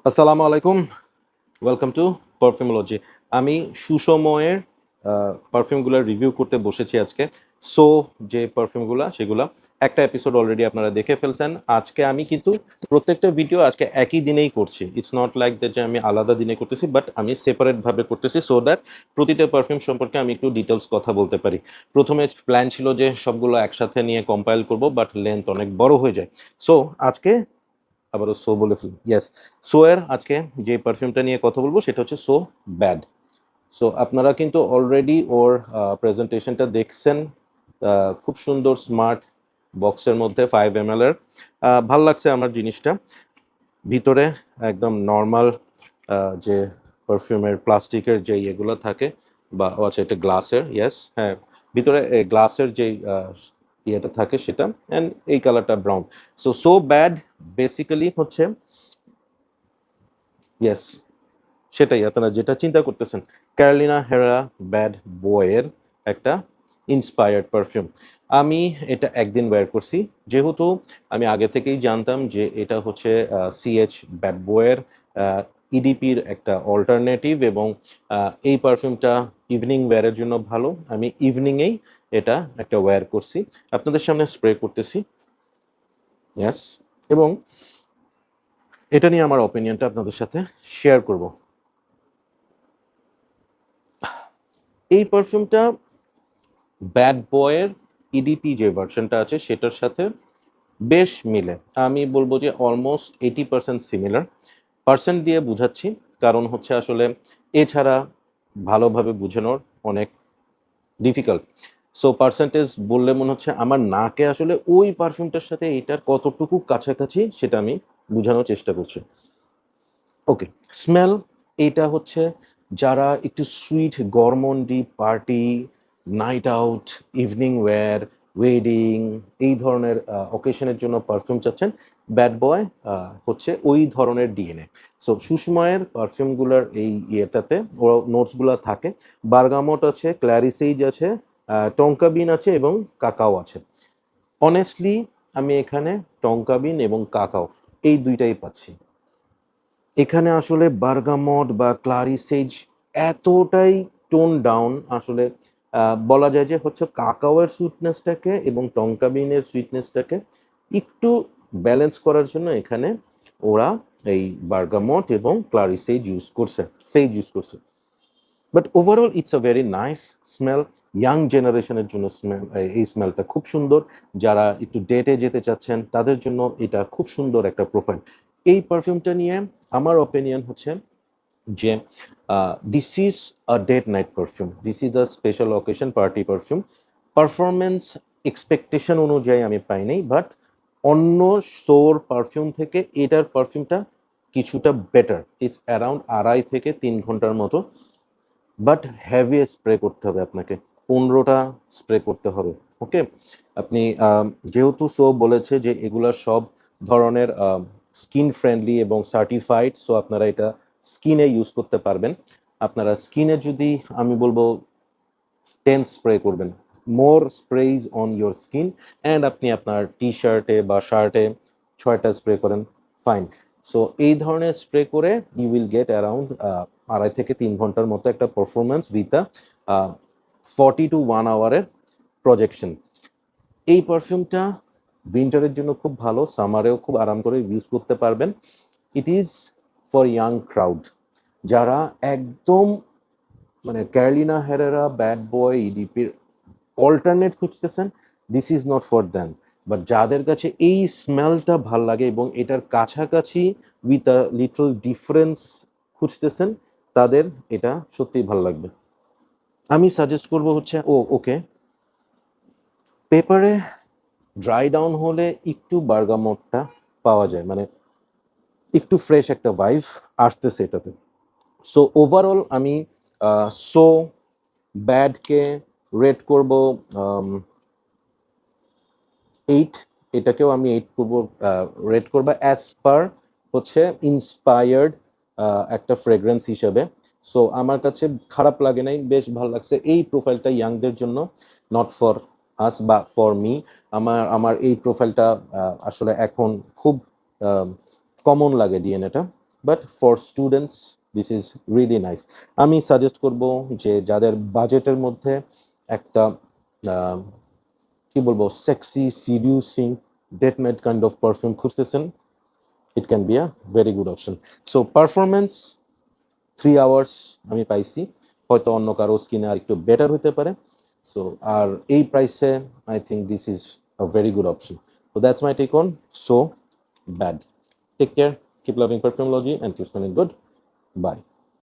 আসসালামু আলাইকুম। Welcome to পারফিউমোলজি। আমি সুসময়ের পারফিউমগুলার রিভিউ করতে বসেছি আজকে। সো যে পারফিউমগুলা সেগুলা একটা এপিসোড অলরেডি আপনারা দেখে ফেলছেন। আজকে আমি কিন্তু প্রত্যেকটা ভিডিও আজকে একই দিনেই করছি। ইটস নট লাইক দ্যাট যে আমি আলাদা দিনে করতেছি, বাট আমি সেপারেটভাবে করতেছি সো দ্যাট প্রতিটা পারফিউম সম্পর্কে আমি একটু ডিটেইলস কথা বলতে পারি। প্রথমে প্ল্যান ছিল যে সবগুলো একসাথে নিয়ে কম্পাইল করব, বাট লেন্থ অনেক বড় হয়ে যায়। সো আজকে আবারও সো বলে ফেলি। ইয়েস, সো এর আজকে যে পারফিউমটা নিয়ে কথা বলবো সেটা হচ্ছে সো ব্যাড। সো আপনারা কিন্তু অলরেডি ওর প্রেজেন্টেশনটা দেখছেন। খুব সুন্দর স্মার্ট বক্সের মধ্যে 5 ml এর। ভাল লাগছে আমার জিনিসটা। ভিতরে একদম নর্মাল যে পারফিউমের প্লাস্টিকের যে ইয়েগুলো থাকে, বা আচ্ছা এটা গ্লাসের, ইয়েস হ্যাঁ, ভিতরে গ্লাসের যেই ইয়েটা থাকে সেটা, অ্যান্ড এই কালারটা brown. So so bad basically হচ্ছে, ইয়েস সেটাই আপনারা যেটা চিন্তা করতেছেন, ক্যারোলিনা হেরা ব্যাড বয়ের একটা ইন্সপায়ার্ড পারফিউম। আমি এটা একদিন ওয়্যার করছি, যেহেতু আমি আগে থেকেই জানতাম যে এটা হচ্ছে সিএইচ ব্যাড বয়ের ইডিপির একটা অল্টারনেটিভ, এবং এই পারফিউমটা ইভিনিং ওয়্যারের জন্য ভালো। আমি ইভিনিংয়েই এটা একটা ওয়্যার করছি, আপনাদের সামনে স্প্রে করতেছি। ইয়েস, এবং এটা নিয়ে আমার অপিনিয়নটা আপনাদের সাথে শেয়ার করব। এই পারফিউমটা ব্যাড বয়ের ইডিপি যে ভার্সনটা আছে সেটার সাথে বেশ মিলে। আমি বলবো যে অলমোস্ট 80% সিমিলার। পার্সেন্ট দিয়ে বুঝাচ্ছি কারণ হচ্ছে আসলে এছাড়া ভালোভাবে বুঝানোর অনেক ডিফিকাল্ট। সো পার্সেন্টেজ বললে মনে হচ্ছে আমার নাকে আসলে ওই পারফিউমটার সাথে এটার কতটুকু কাছাকাছি সেটা আমি বোঝানোর চেষ্টা করছি। ওকে, স্মেল এটা হচ্ছে যারা একটু সুইট গরমন্ডি party, night out, evening wear, wedding এই ধরনের অকেশনের জন্য পারফিউম চাচ্ছেন, ব্যাড বয় হচ্ছে ওই ধরনের ডিএনএ। সো সুষময়ের পারফিউমগুলোর এই ইয়েটাতে ও নোটসগুলো থাকে। বার্গামট আছে, ক্ল্যারিসেইজ আছে, টঙ্কা বিন আছে এবং কাকাও আছে। অনেস্টলি আমি এখানে টঙ্কা বিন এবং কাকাও এই দুইটাই পাচ্ছি। এখানে আসলে বার্গামট বা ক্লারিসেজ এতটাই টোন ডাউন আসলে। বলা যায় যে হচ্ছে কাকাওয়ের সুইটনেসটাকে এবং টঙ্কা বিনের সুইটনেসটাকে একটু ব্যালেন্স করার জন্য এখানে ওরা এই বার্গামট এবং ক্লারিসেজ ইউজ করছে। But overall it's a very nice smell. Young জেনারেশনের জন্য এই স্মেলটা খুব সুন্দর। যারা একটু ডেটে যেতে চাচ্ছেন তাদের জন্য এটা খুব সুন্দর একটা প্রোফাইল। এই পারফিউমটা নিয়ে আমার অপিনিয়ন হচ্ছে যে this is a date night perfume, this is a special occasion party perfume. Performance expectation অনুযায়ী আমি পাইনি, বাট অন্য সোর পারফিউম থেকে এটার পারফিউমটা কিছুটা বেটার। ইটস অ্যারাউন্ড 2.5 থেকে 3 ঘন্টার মতো, বাট হেভি স্প্রে করতে হবে আপনাকে, 15টা স্প্রে করতে হবে। ওকে, আপনি যেহেতু সো বলেছে যে এগুলা সব ধরনের স্কিন ফ্রেন্ডলি এবং সার্টিফাইড, সো আপনারা এটা স্কিনে ইউজ করতে পারবেন। আপনারা স্কিনে যদি আমি বলবো 10 স্প্রে করবেন, মোর স্প্রেজ অন ইয়োর স্কিন, অ্যান্ড আপনি আপনার টি শার্টে বা শার্টে 6টা স্প্রে করেন, ফাইন। সো এই ধরনের স্প্রে করে ইউ উইল গেট অ্যারাউন্ড 2.5 থেকে 3 ঘন্টার মতো একটা পারফরমেন্স উইথ আ 40 to 1 আওয়ারের প্রজেকশন। এই পারফিউমটা উইন্টারের জন্য খুব ভালো, সামারেও খুব আরাম করে ইউজ করতে পারবেন। It is for young crowd, যারা একদম মানে ক্যারোলিনা হেরেরা ব্যাড বয় ইডিপির অল্টারনেট খুঁজতেছেন, this is not for them. But যাদের কাছে এই স্মেলটা ভাল লাগে এবং এটার কাছাকাছি উইথ আ লিটল ডিফারেন্স খুঁজতেছেন, তাদের এটা সত্যিই ভাল লাগবে। আমি সাজেস্ট করব হচ্ছে ওকে, পেপারে ড্রাই ডাউন হলে একটু বার্গামটটা পাওয়া যায়, মানে একটু ফ্রেশ একটা ভাইভ আসতেছে এটাতে। সো ওভারঅল আমি সো ব্যাডকে রেট করব 8। এটাকেও আমি 8 করবো, রেট করবো অ্যাজ পার হচ্ছে ইন্সপায়ার্ড একটা ফ্রেগ্রেন্স হিসেবে। সো আমার কাছে খারাপ লাগে নাই, বেশ ভালো লাগছে। এই প্রোফাইলটা ইয়াংদের জন্য, নট ফর আস বা ফর মি। আমার এই প্রোফাইলটা আসলে এখন খুব কমন লাগে ডিএনএটা। But for students this is really nice. আমি সাজেস্ট করব যে যাদের বাজেটের মধ্যে একটা কি বলবো সেক্সি সিডিউসিং ডেটমেড কাইন্ড অফ পারফিউম খুঁজতেছেন, it can be a very good option. So performance 3 hours আমি পাইছি, হয়তো অন্য কারো স্কিনে আর একটু বেটার হতে পারে। সো আর এই প্রাইসে I think this is a very good option. So that's my take on So Bad. Take care, keep loving Perfumology, and keep smelling good. Bye.